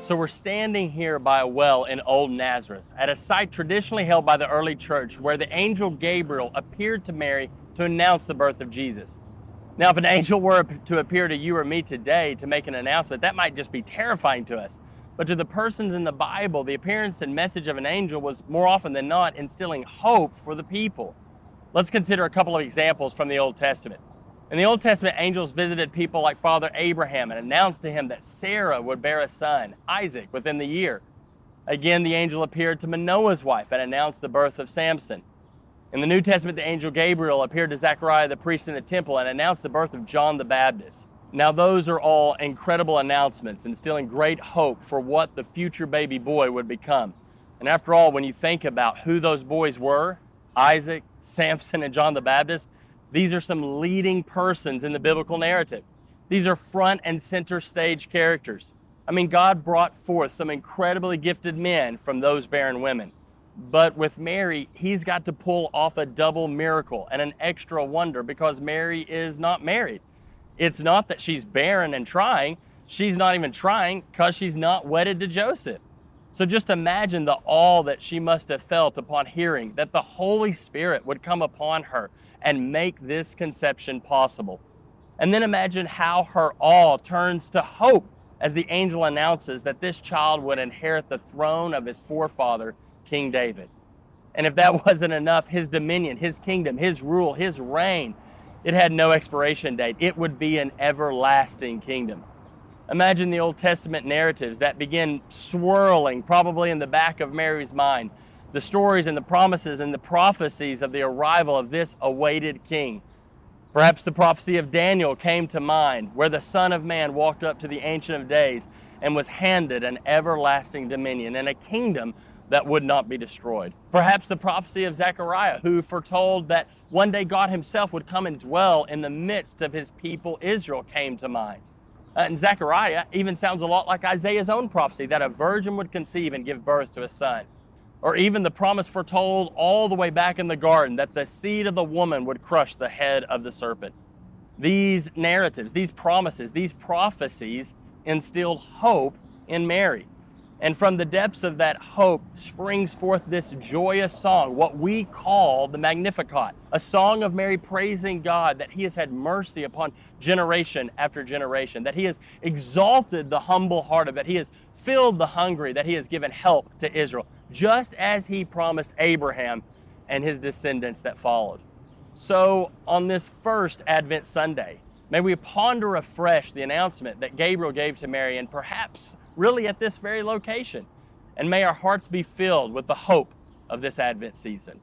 So we're standing here by a well in Old Nazareth, at a site traditionally held by the early church where the angel Gabriel appeared to Mary to announce the birth of Jesus. Now, if an angel were to appear to you or me today to make an announcement, that might just be terrifying to us. But to the persons in the Bible, the appearance and message of an angel was more often than not instilling hope for the people. Let's consider a couple of examples from the Old Testament. In the Old Testament, angels visited people like Father Abraham and announced to him that Sarah would bear a son, Isaac, within the year. Again, the angel appeared to Manoah's wife and announced the birth of Samson. In the New Testament, the angel Gabriel appeared to Zechariah, the priest in the temple, and announced the birth of John the Baptist. Now, those are all incredible announcements, instilling great hope for what the future baby boy would become. And after all, when you think about who those boys were, Isaac, Samson, and John the Baptist, these are some leading persons in the biblical narrative. These are front and center stage characters. I mean, God brought forth some incredibly gifted men from those barren women. But with Mary, he's got to pull off a double miracle and an extra wonder because Mary is not married. It's not that she's barren and trying. She's not even trying because she's not wedded to Joseph. So just imagine the awe that she must have felt upon hearing that the Holy Spirit would come upon her and make this conception possible. And then imagine how her awe turns to hope as the angel announces that this child would inherit the throne of his forefather, King David. And if that wasn't enough, his dominion, his kingdom, his rule, his reign, it had no expiration date. It would be an everlasting kingdom. Imagine the Old Testament narratives that begin swirling probably in the back of Mary's mind. The stories and the promises and the prophecies of the arrival of this awaited king. Perhaps the prophecy of Daniel came to mind, where the Son of Man walked up to the Ancient of Days and was handed an everlasting dominion and a kingdom that would not be destroyed. Perhaps the prophecy of Zechariah, who foretold that one day God himself would come and dwell in the midst of his people Israel, came to mind. And Zechariah even sounds a lot like Isaiah's own prophecy that a virgin would conceive and give birth to a son. Or even the promise foretold all the way back in the garden that the seed of the woman would crush the head of the serpent. These narratives, these promises, these prophecies instilled hope in Mary. And from the depths of that hope springs forth this joyous song, what we call the Magnificat, a song of Mary praising God that he has had mercy upon generation after generation, that he has exalted the humble-hearted, that he has filled the hungry, that he has given help to Israel, just as he promised Abraham and his descendants that followed. So on this first Advent Sunday, may we ponder afresh the announcement that Gabriel gave to Mary, and perhaps really at this very location. And may our hearts be filled with the hope of this Advent season.